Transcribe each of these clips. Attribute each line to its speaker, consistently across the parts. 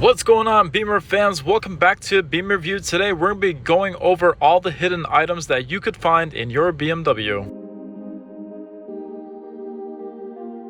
Speaker 1: What's going on, Beamer fans? Welcome back to Beamer Review. Today we're going to be going over all the hidden items that you could find in your BMW.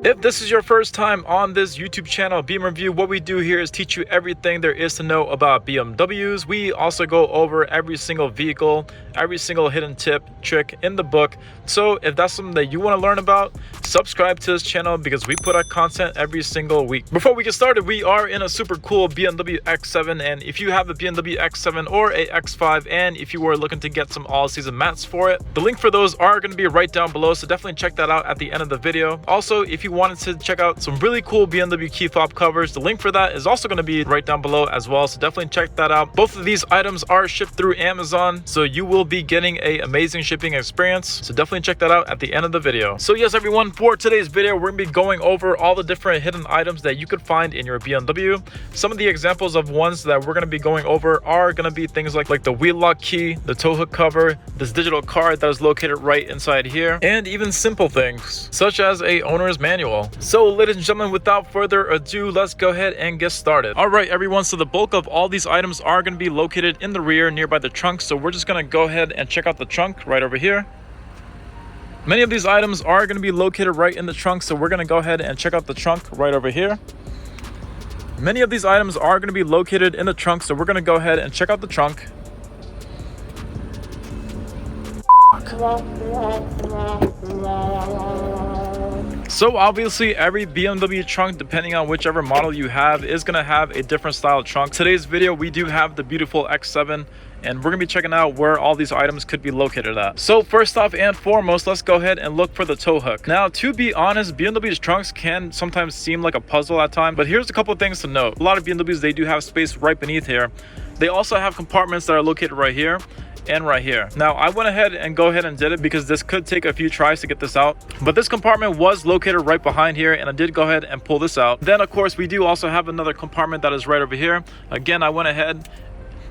Speaker 1: If this is your first time on this YouTube channel, Beamer Review, what we do here is teach you everything there is to know about BMWs. We also go over every single vehicle, every single hidden tip, trick in the book. So if that's something that you want to learn about, subscribe to this channel because we put out content every single week. Before we get started, we are in a super cool BMW X7, and if you have a BMW X7 or a X5, and if you were looking to get some all-season mats for it, the link for those are going to be right down below, so definitely check that out at the end of the video. Also, if you wanted to check out some really cool BMW Key Fob Covers, the link for that is also going to be right down below as well, so definitely check that out. Both of these items are shipped through Amazon, so you will be getting an amazing shipping experience, so definitely check that out at the end of the video. So yes, everyone, for today's video we're going to be going over all the different hidden items that you could find in your BMW. Some of the examples of ones that we're going to be going over are going to be things like the wheel lock key, the tow hook cover, this digital card that is located right inside here, and even simple things such as a owner's manual. So ladies and gentlemen, without further ado, let's go ahead and get started. All right, everyone, so the bulk of all these items are going to be located in the rear nearby the trunk, so we're just going to go ahead and check out the trunk right over here. Many of these items are going to be located right in the trunk, so we're going to go ahead and check out the trunk right over here. Many of these items are going to be located in the trunk, so we're going to go ahead and check out the trunk. So obviously every BMW trunk, depending on whichever model you have, is going to have a different style trunk. Today's video we do have the beautiful X7, and we're going to be checking out where all these items could be located at. So first off and foremost, let's go ahead and look for the tow hook. Now, to be honest, BMW's trunks can sometimes seem like a puzzle at times, but here's a couple of things to note. A lot of BMWs, they do have space right beneath here. They also have compartments that are located right here and right here. Now, I went ahead and did it because this could take a few tries to get this out, but this compartment was located right behind here, and I did go ahead and pull this out. Then of course we do also have another compartment that is right over here. Again, I went ahead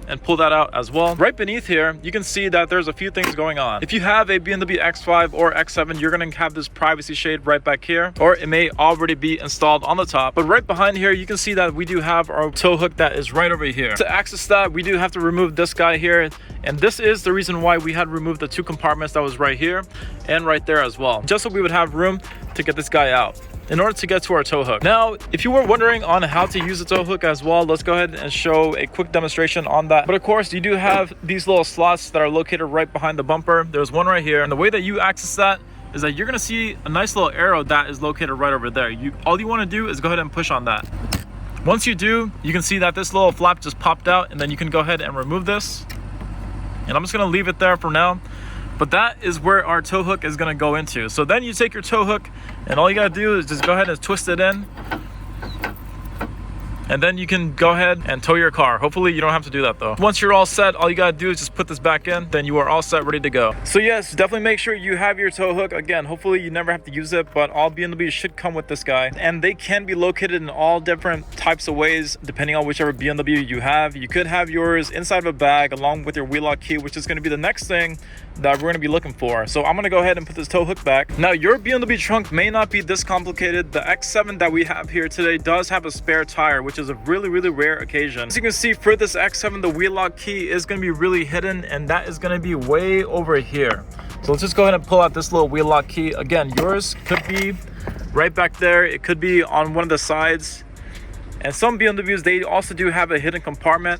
Speaker 1: and pull that out as well. Right beneath here, you can see that there's a few things going on. If you have a BMW X5 or X7, you're gonna have this privacy shade right back here, or it may already be installed on the top. But right behind here, you can see that we do have our tow hook that is right over here. To access that, we do have to remove this guy here, and this is the reason why we had removed the two compartments that was right here and right there as well, just so we would have room to get this guy out in order to get to our tow hook. Now, if you were wondering on how to use the tow hook as well, let's go ahead and show a quick demonstration on that. But of course, you do have these little slots that are located right behind the bumper. There's one right here, and the way that you access that is that you're gonna see a nice little arrow that is located right over there. All you wanna do is go ahead and push on that. Once you do, you can see that this little flap just popped out, and then you can go ahead and remove this. And I'm just gonna leave it there for now. But that is where our tow hook is going to go into. So then you take your tow hook, and all you got to do is just go ahead and twist it in, and then you can go ahead and tow your car. Hopefully you don't have to do that though. Once you're all set, all you gotta do is just put this back in, then you are all set, ready to go. So yes, definitely make sure you have your tow hook. Again, hopefully you never have to use it, but all BMWs should come with this guy, and they can be located in all different types of ways depending on whichever BMW you have. You could have yours inside of a bag along with your wheel lock key, which is going to be the next thing that we're going to be looking for. So I'm going to go ahead and put this tow hook back. Now, your BMW trunk may not be this complicated. The X7 that we have here today does have a spare tire, which is a really rare occasion. As you can see, for this X7, the wheel lock key is going to be really hidden, and that is going to be way over here. So let's just go ahead and pull out this little wheel lock key. Again, yours could be right back there. It could be on one of the sides. And some BMWs, they also do have a hidden compartment.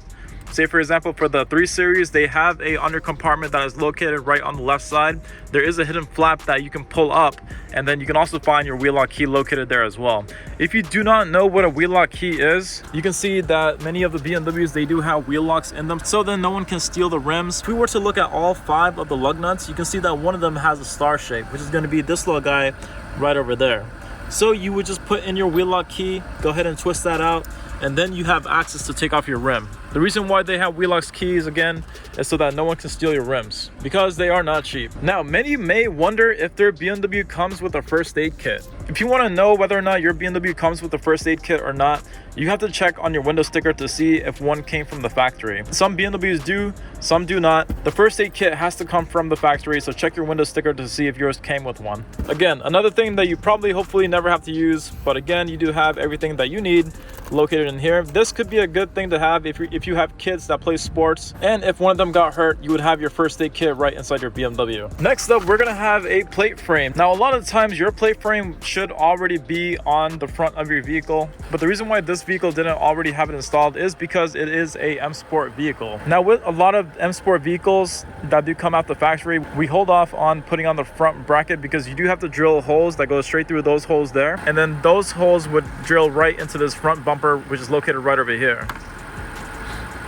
Speaker 1: Say for example, for the 3 Series, they have a under compartment that is located right on the left side. There is a hidden flap that you can pull up, and then you can also find your wheel lock key located there as well. If you do not know what a wheel lock key is, you can see that many of the BMWs, they do have wheel locks in them, so then no one can steal the rims. If we were to look at all 5 of the lug nuts, you can see that one of them has a star shape, which is going to be this little guy right over there. So you would just put in your wheel lock key, go ahead and twist that out, and then you have access to take off your rim. The reason why they have wheel locks keys again is so that no one can steal your rims, because they are not cheap. Now, many may wonder if their BMW comes with a first aid kit. If you want to know whether or not your BMW comes with a first aid kit or not, you have to check on your window sticker to see if one came from the factory. Some BMWs do, some do not. The first aid kit has to come from the factory, so check your window sticker to see if yours came with one. Again, another thing that you probably hopefully never have to use, but again, you do have everything that you need located in here. This could be a good thing to have if you have kids that play sports, and if one of them got hurt, you would have your first aid kit right inside your BMW. Next up, we're gonna have a plate frame. Now, a lot of times your plate frame should already be on the front of your vehicle, but the reason why this vehicle didn't already have it installed is because it is a M Sport vehicle. Now, with a lot of M Sport vehicles that do come out the factory, we hold off on putting on the front bracket because you do have to drill holes that go straight through those holes there, and then those holes would drill right into this front bumper, which is located right over here.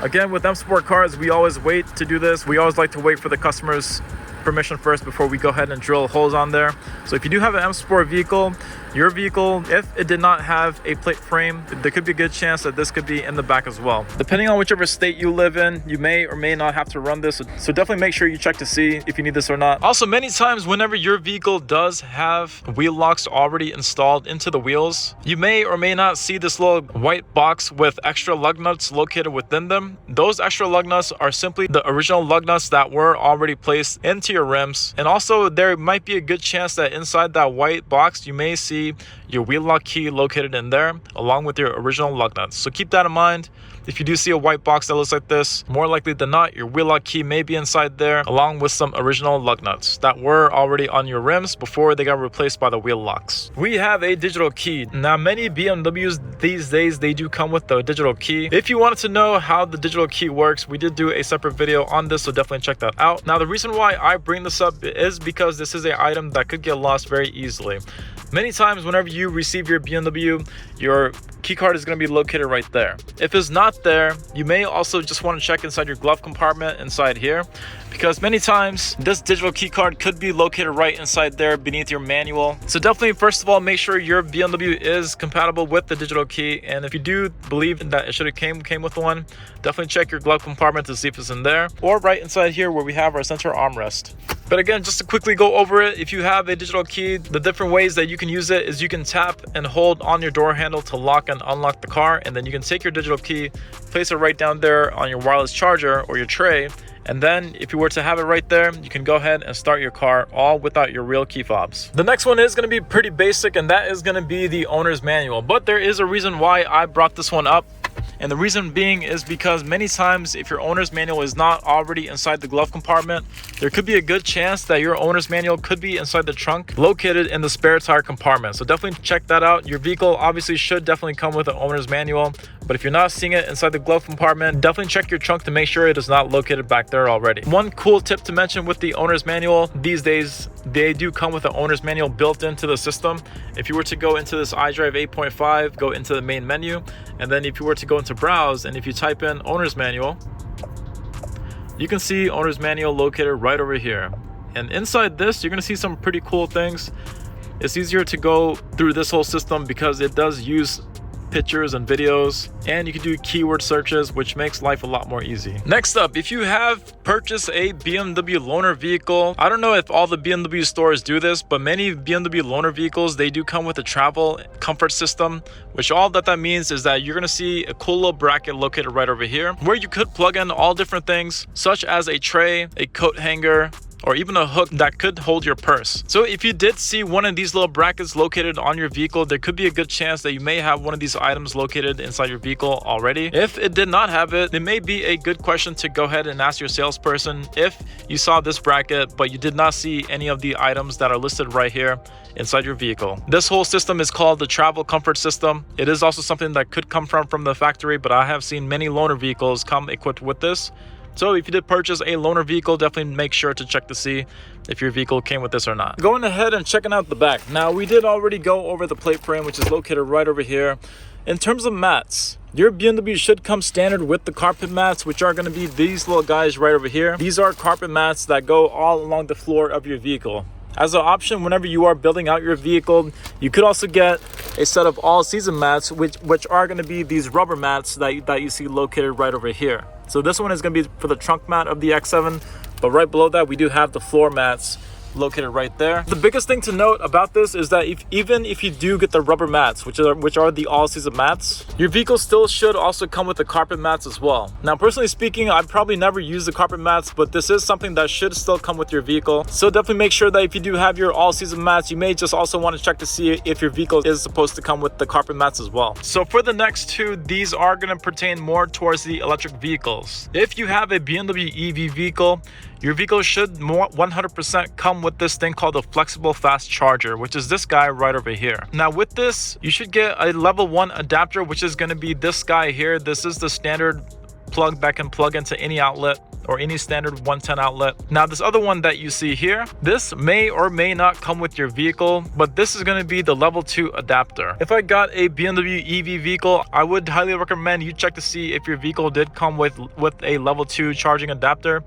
Speaker 1: Again, with M Sport cars, we always wait to do this. We always like to wait for the customer's permission first before we go ahead and drill holes on there. So if you do have an M Sport vehicle, your vehicle, if it did not have a plate frame, there could be a good chance that this could be in the back as well. Depending on whichever state you live in, you may or may not have to run this. So definitely make sure you check to see if you need this or not. Also, many times whenever your vehicle does have wheel locks already installed into the wheels, you may or may not see this little white box with extra lug nuts located within them. Those extra lug nuts are simply the original lug nuts that were already placed into your rims. And also, there might be a good chance that inside that white box, you may see your wheel lock key located in there along with your original lug nuts. So keep that in mind. If you do see a white box that looks like this, more likely than not, your wheel lock key may be inside there along with some original lug nuts that were already on your rims before they got replaced by the wheel locks. We have a digital key. Now, many BMWs these days, they do come with the digital key. If you wanted to know how the digital key works, we did do a separate video on this, so definitely check that out. Now, the reason why I bring this up is because this is an item that could get lost very easily. Many times whenever you receive your BMW, your key card is going to be located right there. If it's not there, you may also just want to check inside your glove compartment inside here, because many times this digital key card could be located right inside there beneath your manual. So definitely, first of all, make sure your BMW is compatible with the digital key, and if you do believe that it should have came with one, definitely check your glove compartment to see if it's in there, or right inside here where we have our center armrest. But again, just to quickly go over it, if you have a digital key, the different ways that you can use it is you can tap and hold on your door handle to lock and unlock the car, and then you can take your digital key, place it right down there on your wireless charger or your tray, and then if you were to have it right there, you can go ahead and start your car all without your real key fobs. The next one is going to be pretty basic, and that is going to be the owner's manual, but there is a reason why I brought this one up. And the reason being is because many times if your owner's manual is not already inside the glove compartment, there could be a good chance that your owner's manual could be inside the trunk located in the spare tire compartment. So definitely check that out. Your vehicle obviously should definitely come with an owner's manual, but if you're not seeing it inside the glove compartment, definitely check your trunk to make sure it is not located back there already. One cool tip to mention with the owner's manual, these days they do come with an owner's manual built into the system. If you were to go into this iDrive 8.5, go into the main menu, and then if you were to go into browse, and if you type in owner's manual, you can see owner's manual located right over here. And inside this, you're going to see some pretty cool things. It's easier to go through this whole system because it does use pictures and videos, and you can do keyword searches, which makes life a lot more easy. Next up, if you have purchased a BMW loaner vehicle, I don't know if all the BMW stores do this, but many BMW loaner vehicles, they do come with a travel comfort system, which all that means is that you're going to see a cool little bracket located right over here where you could plug in all different things such as a tray, a coat hanger, or even a hook that could hold your purse. So if you did see one of these little brackets located on your vehicle, there could be a good chance that you may have one of these items located inside your vehicle already. If it did not have it, it may be a good question to go ahead and ask your salesperson if you saw this bracket, but you did not see any of the items that are listed right here inside your vehicle. This whole system is called the travel comfort system. It is also something that could come from the factory, but I have seen many loaner vehicles come equipped with this. So if you did purchase a loaner vehicle, definitely make sure to check to see if your vehicle came with this or not. Going ahead and checking out the back. Now, we did already go over the plate frame, which is located right over here. In terms of mats, your BMW should come standard with the carpet mats, which are going to be these little guys right over here. These are carpet mats that go all along the floor of your vehicle. As an option, whenever you are building out your vehicle, you could also get a set of all-season mats, which are going to be these rubber mats that you see located right over here. So this one is going to be for the trunk mat of the X7, but right below that we do have the floor mats located right there. The biggest thing to note about this is that even if you do get the rubber mats, which are the all-season mats, your vehicle still should also come with the carpet mats as well. Now, personally speaking, I've probably never used the carpet mats, but this is something that should still come with your vehicle. So definitely make sure that if you do have your all-season mats, you may just also want to check to see if your vehicle is supposed to come with the carpet mats as well. So for the next two, these are going to pertain more towards the electric vehicles. If you have a BMW EV vehicle, your vehicle should 100% come with this thing called a flexible fast charger, which is this guy right over here. Now with this, you should get a level 1 adapter, which is going to be this guy here. This is the standard plug that can plug into any outlet or any standard 110 outlet. Now this other one that you see here, this may or may not come with your vehicle, but this is going to be the level 2 adapter. If I got a BMW EV vehicle, I would highly recommend you check to see if your vehicle did come with a level 2 charging adapter,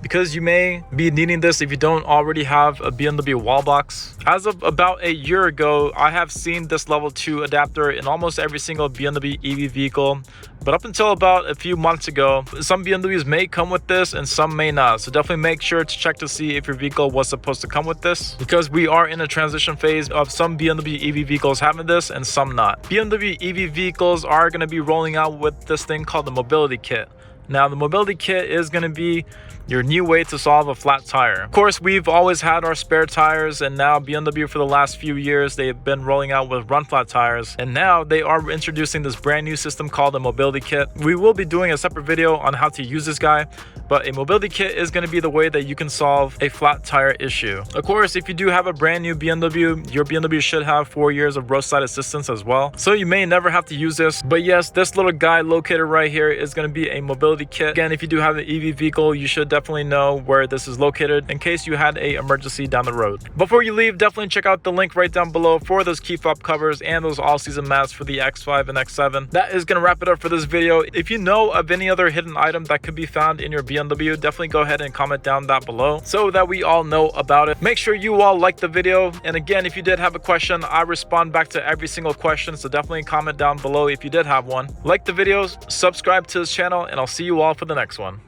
Speaker 1: because you may be needing this if you don't already have a BMW wall box. As of about a year ago, I have seen this level 2 adapter in almost every single BMW EV vehicle, but up until about a few months ago, some BMWs may come with this and some may not. So definitely make sure to check to see if your vehicle was supposed to come with this, because we are in a transition phase of some BMW EV vehicles having this and some not. BMW EV vehicles are going to be rolling out with this thing called the mobility kit. Now the mobility kit is going to be your new way to solve a flat tire. Of course, we've always had our spare tires, and now BMW for the last few years, they've been rolling out with run flat tires, and now they are introducing this brand new system called a mobility kit. We will be doing a separate video on how to use this guy, but a mobility kit is going to be the way that you can solve a flat tire issue. Of course, if you do have a brand new BMW, your BMW should have 4 years of roadside assistance as well, so you may never have to use this. But yes, this little guy located right here is going to be a mobility kit. Again, if you do have an EV vehicle, you should definitely know where this is located in case you had an emergency down the road. Before you leave, definitely check out the link right down below for those key fob covers and those all-season mats for the X5 and X7. That is going to wrap it up for this video. If you know of any other hidden item that could be found in your BMW, definitely go ahead and comment down that below so that we all know about it. Make sure you all like the video, and again, if you did have a question, I respond back to every single question, so definitely comment down below if you did have one. Like the videos, subscribe to this channel, and I'll see you all for the next one.